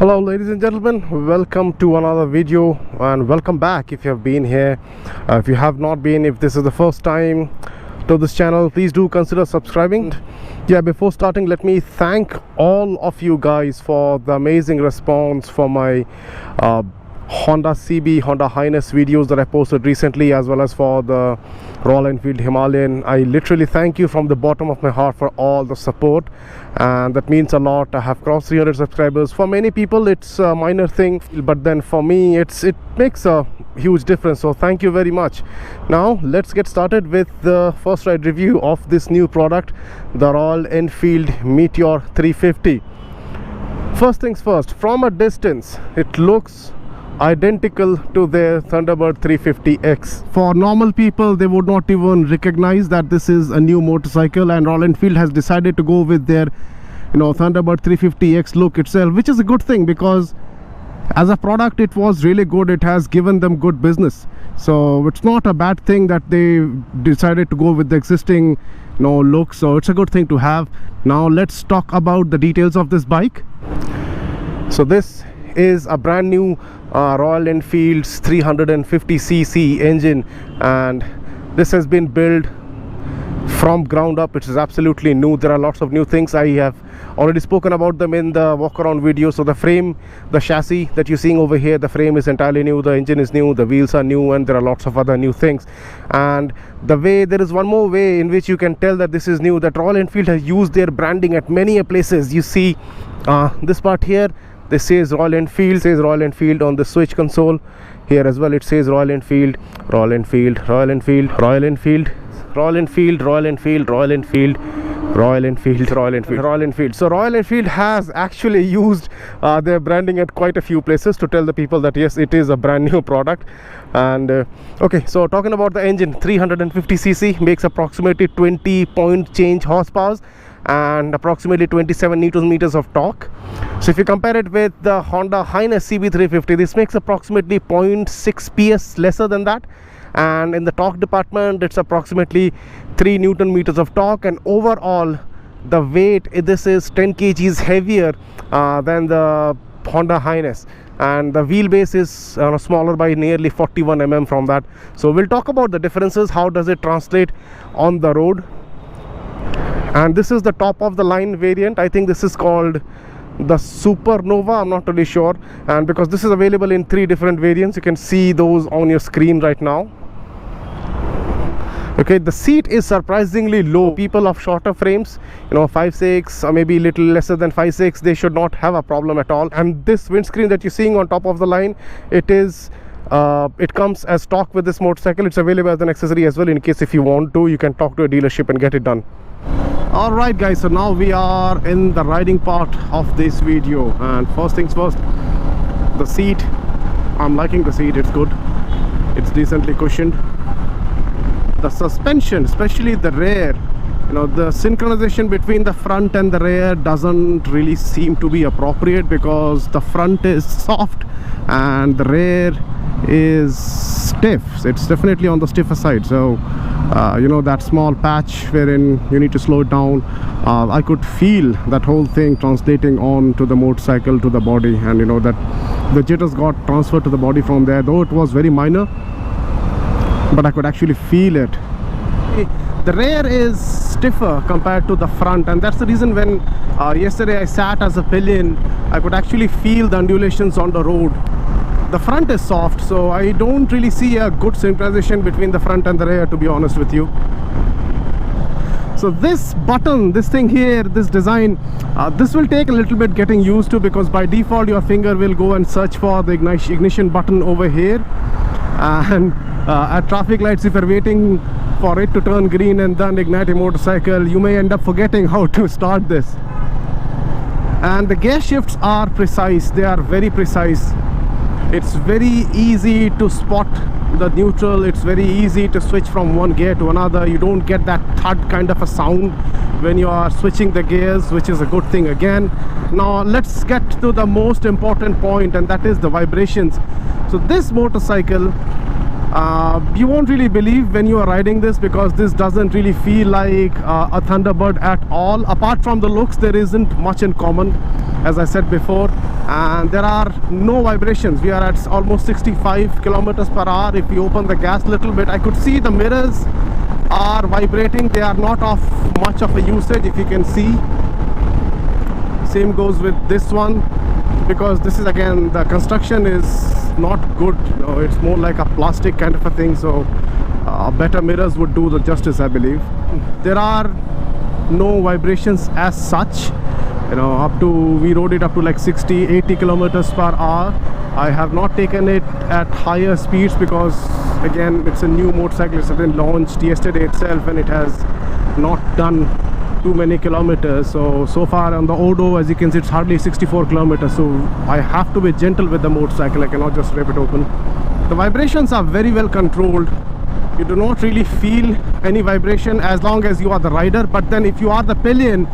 Hello ladies and gentlemen, welcome to another video and welcome back if you have been here. If you have not been, if this is the first time to this channel, please do consider subscribing. Yeah, before starting, let me thank all of you guys for the amazing response for my Honda H'ness videos that I posted recently, as well as for the Royal Enfield Himalayan. I literally thank you from the bottom of my heart for all the support, and that means a lot. I have crossed 300 subscribers. For many people it's a minor thing, but then for me it makes a huge difference, so thank you very much. Now let's get started with the first ride review of this new product, the Royal Enfield Meteor 350. First things first, from a distance it looks identical to their Thunderbird 350X. For normal people, they would not even recognize that this is a new motorcycle, and Royal Enfield has decided to go with their Thunderbird 350X look itself, which is a good thing because as a product it was really good. It has given them good business, so it's not a bad thing that they decided to go with the existing look, so it's a good thing to have. Now let's talk about the details of this bike. So this is a brand new Royal Enfield's 350cc engine, and this has been built from ground up. It is absolutely new. There are lots of new things. I have already spoken about them in the walk around video. So the frame, the chassis that you're seeing over here, the frame is entirely new, the engine is new, the wheels are new, and there are lots of other new things. And there is one more way in which you can tell that this is new, that Royal Enfield has used their branding at many places. You see this part here, this says Royal Enfield on the switch console. Here as well it says Royal Enfield, Royal Enfield, Royal Enfield, Royal Enfield, Royal Enfield, Royal Enfield, Royal Enfield, Royal Enfield, Royal Enfield, Royal Enfield. So Royal Enfield has actually used their branding at quite a few places to tell the people that yes, it is a brand new product. And okay, so talking about the engine, 350cc, makes approximately 20 point change horsepower and approximately 27 newton meters of torque. So if you compare it with the Honda H'ness CB350, this makes approximately 0.6 PS lesser than that, and in the torque department it's approximately 3 newton meters of torque, and overall the weight, this is 10 kgs heavier than the Honda H'ness, and the wheelbase is smaller by nearly 41 mm from that. So we'll talk about the differences, how does it translate on the road. And this is the top of the line variant. I think this is called the Supernova, I'm not really sure, and because this is available in 3 different variants, you can see those on your screen right now. Okay, the seat is surprisingly low. People of shorter frames, 5'6" or maybe a little lesser than 5'6", they should not have a problem at all. And this windscreen that you're seeing on top of the line, it comes as stock with this motorcycle. It's available as an accessory as well, in case if you want to, you can talk to a dealership and get it done. Alright guys, so now we are in the riding part of this video, and first things first, the seat. I'm liking the seat, it's good, it's decently cushioned. The suspension, especially the rear, the synchronization between the front and the rear doesn't really seem to be appropriate, because the front is soft and the rear is stiff. It's definitely on the stiffer side. So that small patch wherein you need to slow it down, I could feel that whole thing translating on to the motorcycle, to the body, and that the jitters got transferred to the body from there, though it was very minor, but I could actually feel it. The rear is stiffer compared to the front, and that's the reason when yesterday I sat as a pillion, I could actually feel the undulations on the road. The front is soft, so I don't really see a good synchronization between the front and the rear, to be honest with you. So this button, this thing here, this design, this will take a little bit getting used to, because by default your finger will go and search for the ignition button over here, and at traffic lights, if you're waiting for it to turn green and then ignite a motorcycle, you may end up forgetting how to start this. And the gear shifts are precise, they are very precise. It's very easy to spot the neutral, it's very easy to switch from one gear to another. You don't get that thud kind of a sound when you are switching the gears, which is a good thing again. Now let's get to the most important point, and that is the vibrations. So this motorcycle, you won't really believe when you are riding this, because this doesn't really feel like a Thunderbird at all. Apart from the looks, there isn't much in common. as I said before, and there are no vibrations. We are at almost 65 kilometers per hour. If you open the gas a little bit, I could see the mirrors are vibrating. They are not of much of a usage, if you can see. Same goes with this one, because this is, again, the construction is not good, you know, it's more like a plastic kind of a thing, so better mirrors would do the justice, I believe. There are no vibrations as such, you know, up to, we rode it up to like 60-80 kilometers per hour. I have not taken it at higher speeds because, again, it's a new motorcycle. It's been launched yesterday itself and it has not done too many kilometers. So far on the Odo, as you can see, it's hardly 64 kilometers, so I have to be gentle with the motorcycle. I cannot just rip it open. The vibrations are very well controlled. You do not really feel any vibration as long as you are the rider, but then if you are the pillion,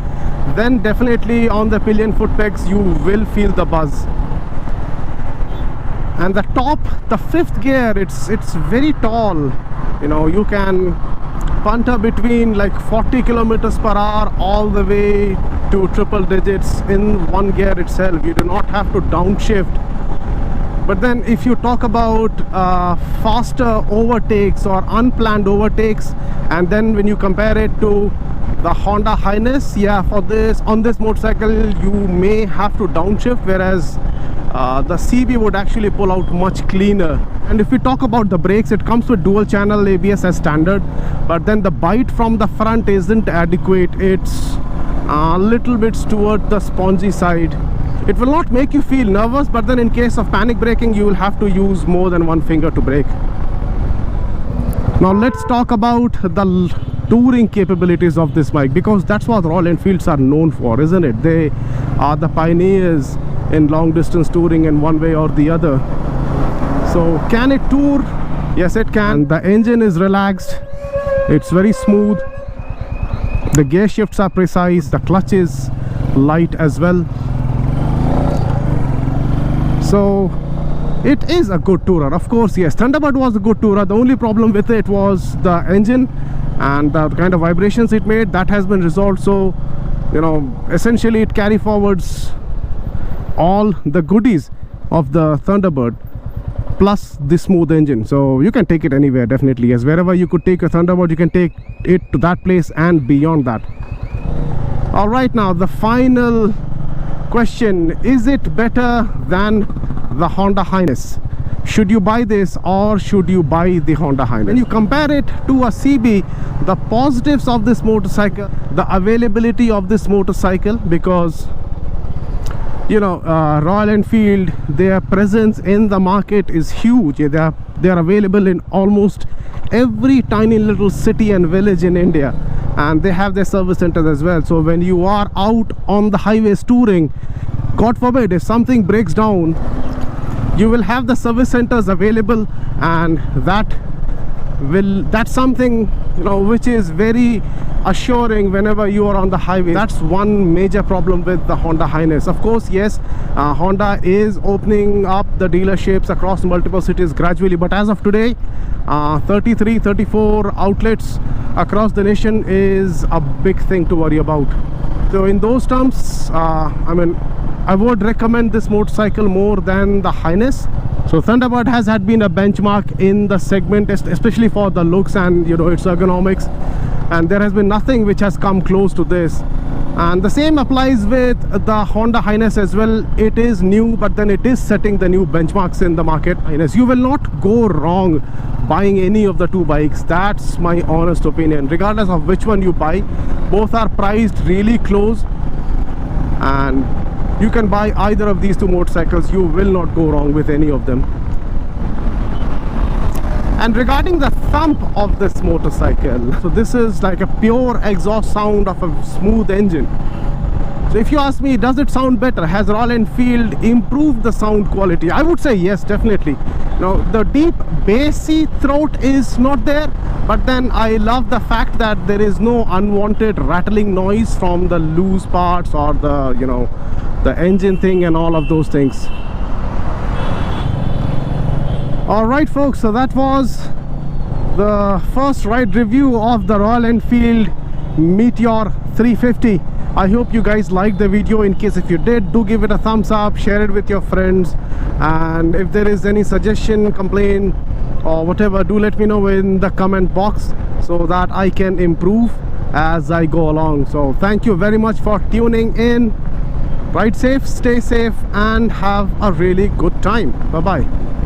then definitely on the pillion foot pegs you will feel the buzz. And the top, the fifth gear, it's very tall, you know, you can punter between like 40 kilometers per hour all the way to triple digits in one gear itself. You do not have to downshift. But then if you talk about faster overtakes or unplanned overtakes, and then when you compare it to the Honda H'ness, yeah, on this motorcycle you may have to downshift, whereas the CB would actually pull out much cleaner. And if we talk about the brakes, it comes with dual channel ABS as standard, but then the bite from the front isn't adequate. It's a little bit toward the spongy side. It will not make you feel nervous, but then in case of panic braking you will have to use more than one finger to brake. Now let's talk about the touring capabilities of this bike, because that's what Royal Enfields are known for, isn't it? They are the pioneers in long distance touring in one way or the other. So can it tour? Yes, it can. The engine is relaxed, it's very smooth, the gear shifts are precise, the clutch is light as well. So it is a good tourer. Of course, yes, Thunderbird was a good tourer. The only problem with it was the engine and the kind of vibrations it made. That has been resolved. So, you know, essentially it carry forwards all the goodies of the Thunderbird plus the smooth engine. So you can take it anywhere, definitely. Yes, wherever you could take a Thunderbird, you can take it to that place and beyond that. All right, now the final question: is it better than the Honda H'ness? Should you buy this or should you buy the Honda H'ness? When you compare it to a CB, the positives of this motorcycle, the availability of this motorcycle, because, you know, Royal Enfield, their presence in the market is huge. They are available in almost every tiny little city and village in India, and they have their service centers as well. So when you are out on the highways touring, God forbid if something breaks down, you will have the service centers available, and that's something, you know, which is very assuring whenever you are on the highway. That's one major problem with the Honda H'ness. Of course, yes, Honda is opening up the dealerships across multiple cities gradually, but as of today, 33-34 outlets across the nation is a big thing to worry about. So in those terms, I mean, I would recommend this motorcycle more than the H'ness. So Thunderbird has been a benchmark in the segment, especially for the looks and, you know, its ergonomics, and there has been nothing which has come close to this. And the same applies with the Honda H'ness as well. It is new, but then it is setting the new benchmarks in the market. H'ness, you will not go wrong buying any of the two bikes. That's my honest opinion. Regardless of which one you buy, both are priced really close, and you can buy either of these two motorcycles. You will not go wrong with any of them. And regarding the thump of this motorcycle, so this is like a pure exhaust sound of a smooth engine. So if you ask me, does it sound better? Has Royal Enfield improved the sound quality? I would say yes, definitely. Now the deep bassy throat is not there, but then I love the fact that there is no unwanted rattling noise from the loose parts or the, you know, the engine thing and all of those things. Alright folks, so that was the first ride review of the Royal Enfield Meteor 350. I hope you guys liked the video. In case if you did, do give it a thumbs up, share it with your friends, and if there is any suggestion, complaint or whatever, do let me know in the comment box so that I can improve as I go along. So thank you very much for tuning in. Ride safe, stay safe, and have a really good time. Bye bye.